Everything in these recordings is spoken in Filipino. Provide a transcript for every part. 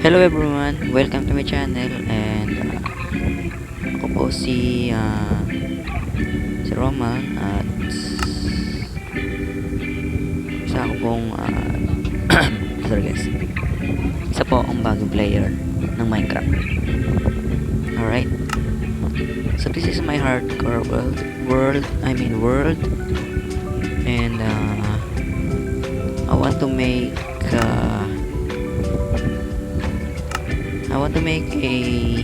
Hello everyone, welcome to my channel and ako po si Roman at isa ako pong sorry guys, isa po akong bagong player ng Minecraft. Alright, so this is my hardcore world and I want to make a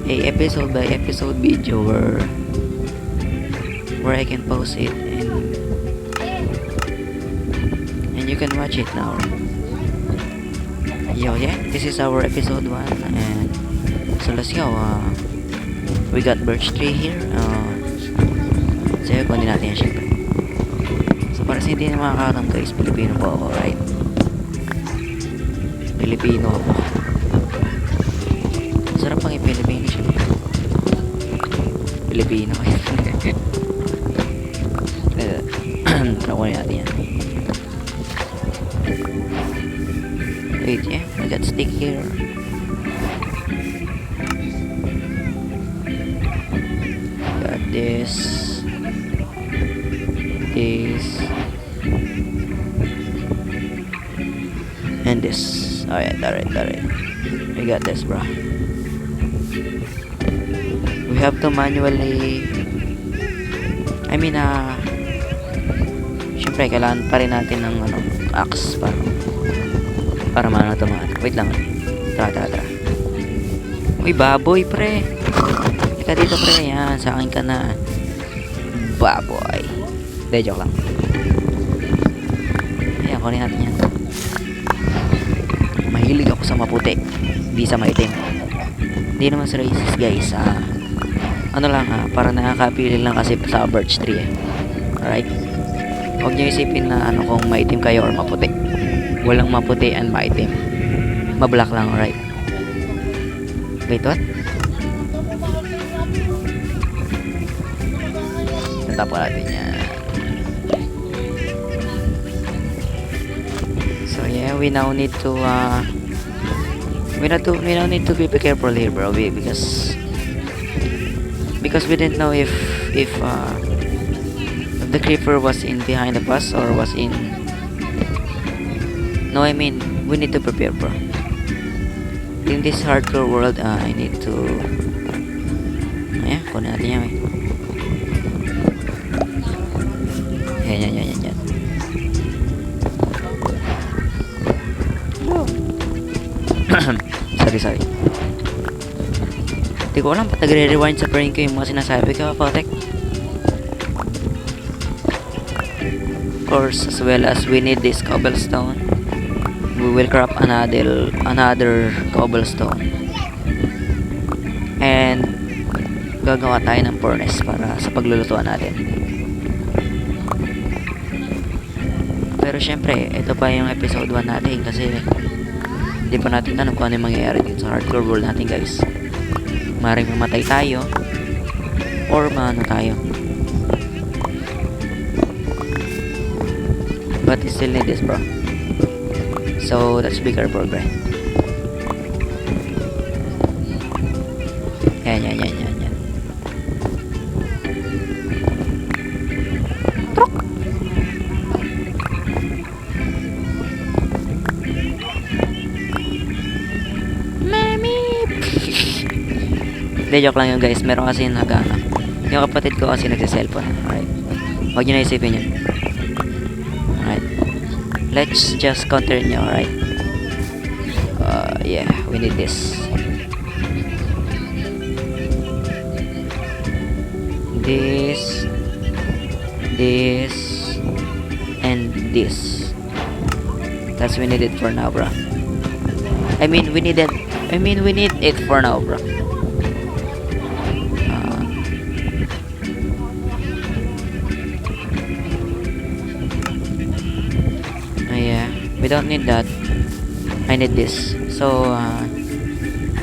episode by episode video where I can post it and you can watch it now. Yeah, this is our episode 1 and so let's go. We got birch tree here. So kunin natin yan syempre. So para sa hindi na makakaram guys, Pilipino po ako, right? Pilipino ako. Sarap pang i-Pilipino siya. Pilipino. Nakunin natin yan. Wait, yeah. I got stick here. Got this. And this. Alright. We got this, bro. We have to manually syempre kailangan pa rin natin ng axe para maano ito mga. Wait lang. Tara. Uy, baboy, pre. Ika dito, pre. Yan, sa akin ka na. Baboy. Hindi, joke lang. Ayan, kunin natin yan. Mahilig ako sa maputi, hindi sa maitim. Hindi naman sa racist guys. Para nakakapili lang kasi sa birch tree Alright, huwag nyo isipin na kung maitim kayo or maputi. Walang maputi and maitim, mablack lang. Alright, wait, what? Tatapo natin yan. So yeah, we now need to be careful here, bro, because we didn't know if the creeper was in behind the bus or was in. No, I mean we need to prepare, bro. In this hardcore world, I need to. Ayan, kunin natin yan. Yan. Sorry. Hindi ko alam, ba't nagre-rewind sa brain ko yung mga sinasabi ko, Potek. Of course, as well as we need this cobblestone, we will craft another cobblestone. And gagawa tayo ng furnace para sa paglulutuan natin. Pero syempre, ito pa yung episode 1 natin kasi hindi pa natin alam kung ano yung mangyayari dito sa hardcore world natin, guys. Maring mamatay tayo or maano tayo, but we still need this, bro. So that's bigger program. Yan. Hindi, joke lang yun guys. Meron kasi yung kapatid ko kasi nagsa-cellphone. Alright, huwag nyo na isipin yun. Alright, let's just continue. Alright, yeah, we need this and this. That's we need it for now, bro. I mean we need it for now, bro. We don't need that. I need this. So,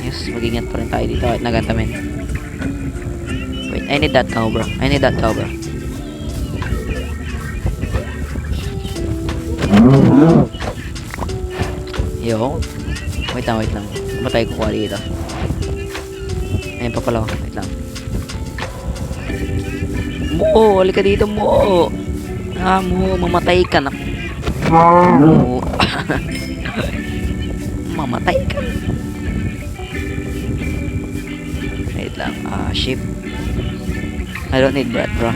yes, mag-ingat pa rin tayo dito at nagantamin. Wait, I need that cow, bro. Yo. Wait lang. Matay ko kuha dito. Ayun pa pala. Wait lang. Mo, halika dito mo. Mo, mamatay ka na. Mo. Mamatay ka. Wait lang. Ship. I don't need bread, bro.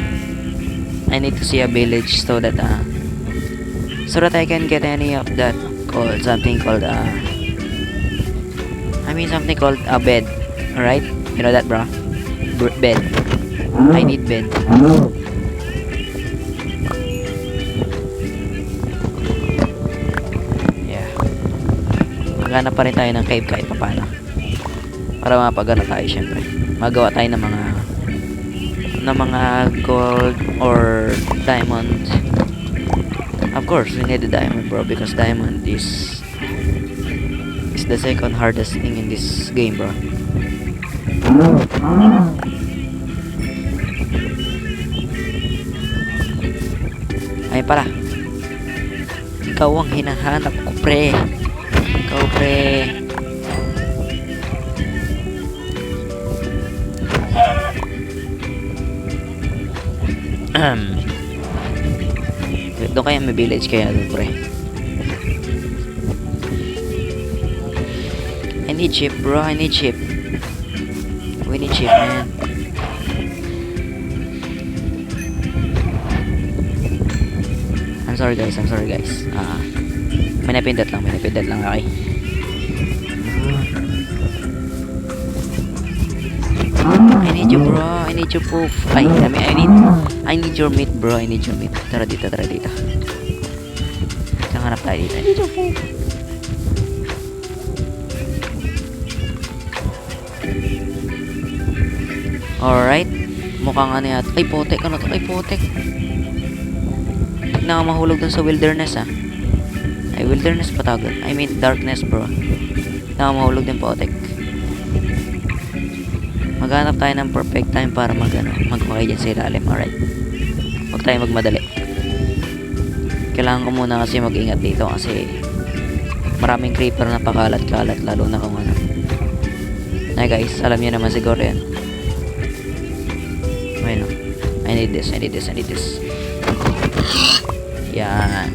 I need to see a village so that I can get any of that something called a bed. Alright? You know that, bro? Bed. I need bed. Yeah. Maghanap pa rin tayo ng cave kahit paano. Para mapagana tayo syempre. Magawa tayo ng mga gold or diamond. Of course, we need the diamond, bro, because diamond is the second hardest thing in this game, bro. Ay pala. Ikaw ang hinahanap ko, pre. Ikaw, pre. Doon kaya may village kaya doon, pre. I need sheep, bro. I need sheep. We need sheep, man. I'm sorry guys. May napindot lang, okay. I need you, bro. I need your poof. I need your meat, bro. I need your meat. Tara dito. Hanap tayo dito. I need your poof. Alright. Mukhang ano yan. Ay, potek. Ano to? Ay, potek. Mahulog dun sa wilderness, Ay, wilderness pa tawag. I mean, darkness, bro. Mahulog din potek. Maghanap tayo ng perfect time para magpakay dyan sa ilalim. Alright. Huwag tayo magmadali. Kailangan ko muna kasi mag-ingat dito kasi maraming creeper na pakalat-kalat lalo na kung ano. Na guys, alam niyo naman siguro yan. Ayun, I need this. Yan.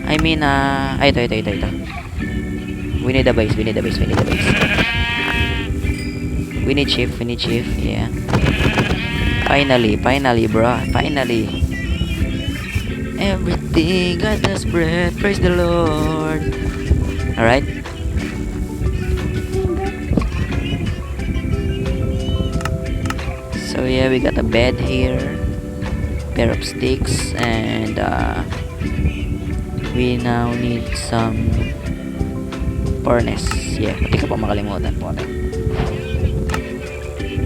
I mean, ito. We need a base. We need chief, yeah. Finally, bro. Finally. Everything got us breath. Praise the Lord. Alright. So yeah, we got a bed here. Pair of sticks and we now need some furnace. Yeah, hindi ka pa makalimutan po.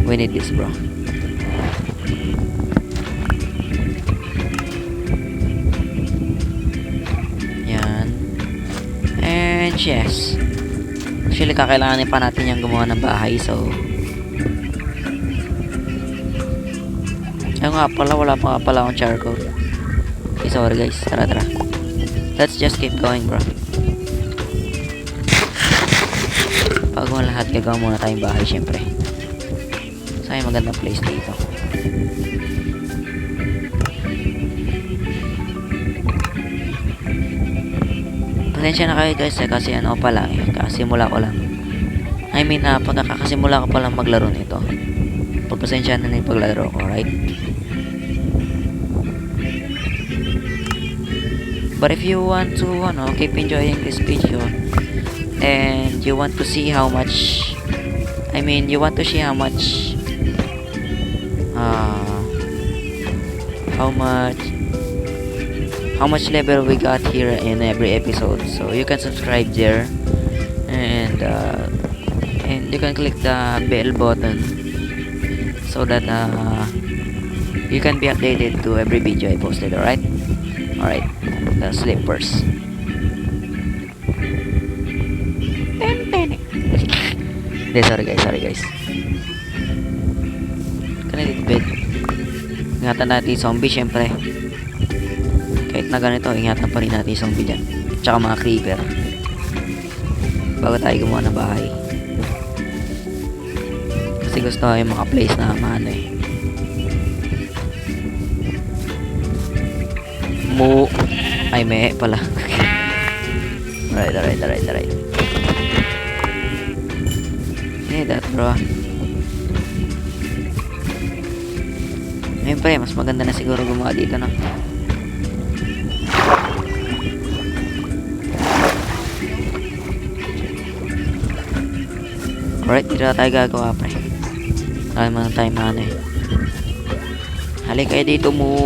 We need this, bro. Yan. And yes. Actually, kakailanganin pa natin yung gumawa ng bahay. So, ayun nga pala, wala pa pala akong charcoal. Okay, sorry guys. Tara. Let's just keep going, bro. Bago ang lahat, gagawa muna tayong bahay, syempre. Sa'yo magandang place dito. Pasensya na kayo guys, kasi ano pa lang kasimula ko lang. I mean, pagkakasimula ko pa lang maglaro nito. Pagpasensya na yung paglaro ko, right? But if you want to keep enjoying this video and you want to see how much how much level we got here in every episode, so you can subscribe there and you can click the bell button so that you can be updated to every video I posted. Alright, the slippers. Sorry guys. alternative bed. Ingatan natin yung zombie, syempre. Kahit na ganito, ingatan pa rin natin yung zombie dyan. Tsaka mga creeper. Bago tayo gumawa ng bahay. Kasi gusto ko yung mga place na maano eh. Ay, may pala. Alright. Hey, that bro. Ayun pre, mas maganda na siguro gumawa dito, no? Alright, dito na tayo gagawa, pre. Alam mo na tayo maano eh. Halika kayo dito, mu.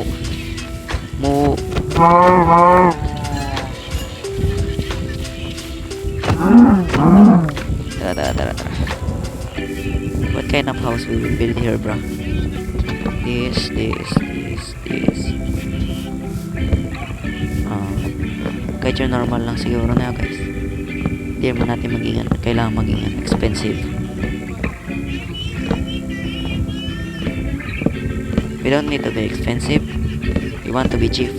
Tara. What kind of house we will build here, bro? This. Kahit yung normal lang siguro na, guys. Hindi naman natin mag-ingat. Kailangan mag-ingat. Expensive. We don't need to be expensive. We want to be cheap.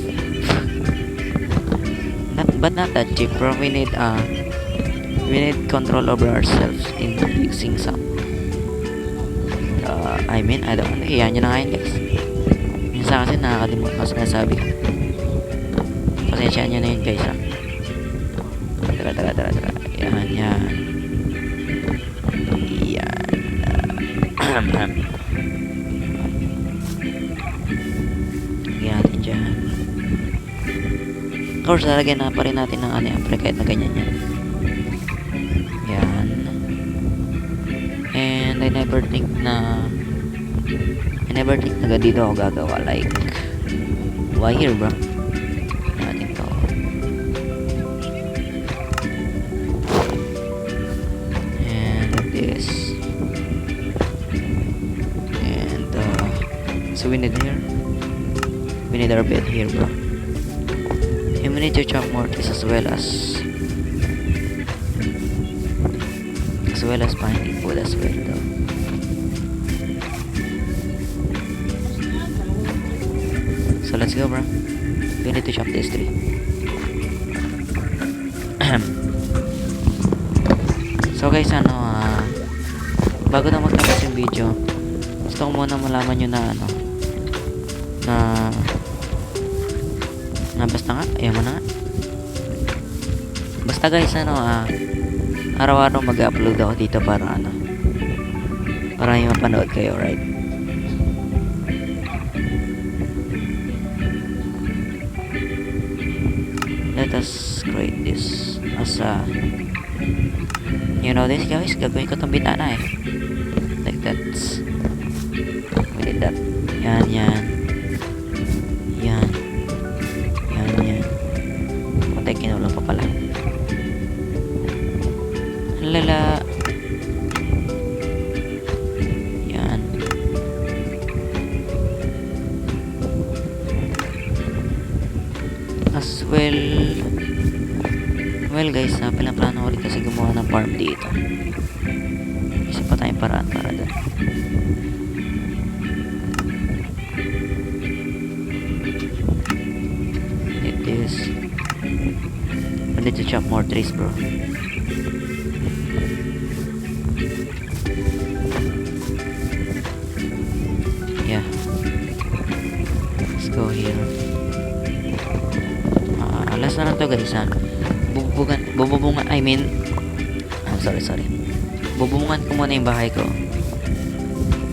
But not that cheap, bro. We need control over ourselves in using some. I don't know. Iyan nyo na nga yun, guys. Minsan kasi nakakalimutan ko sinasabi ko. Pasensyaan nyo na yun, guys, ha. Tara. Yan. Lagyan natin dyan. Of course, lalagyan na pa rin natin ng kahit na ganyan yan. Yan. And I never think na dito ako gagawa. Like, why here, bro? Natin to. And this. And, so we need our bed here, bro. And we need to chop more trees as well as finding food as well, though. So let's go, bro. We need to chop this tree. So guys, bago na magtapos yung video, gusto ko muna malaman nyo na basta nga, ayaw mo na nga. Basta guys, araw-araw mag-upload ako dito para yung mapanood kayo, right? Let us create this as you know this, guys, gagawin ko tong bitana eh. Like that. We did that. Yan. Patay, kinulang pa pala. Lala. Yan. As well guys, pinaplano ko rin kasi gumawa ng farm dito. Isa pa tayong paraan para doon. Like this. I need to chop more trees, bro. Yeah. Let's go here. Last na lang to, guys, sorry. Bubungan ko muna yung bahay ko.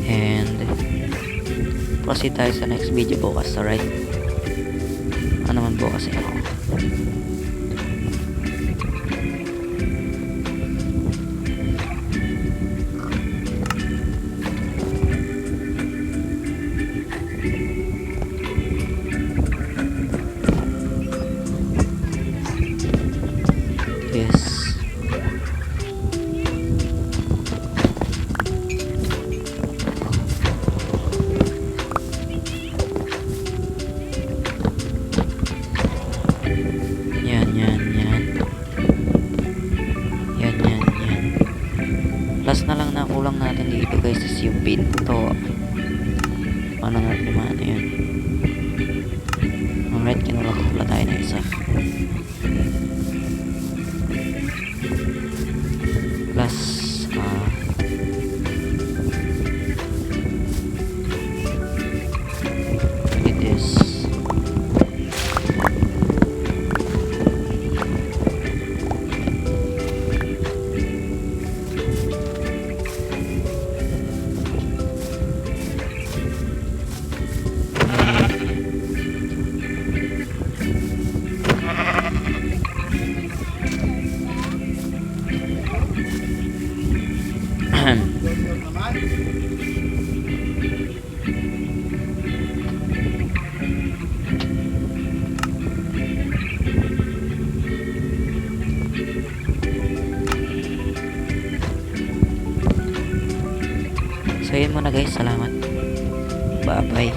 And proceed tayo sa next video bukas, alright? Ano naman bukas eh. Yes. Paano natin yung mga ano yun? Alright, kinulak ko pala tayo na isa. Plus, it is so yun muna guys, salamat, bye bye.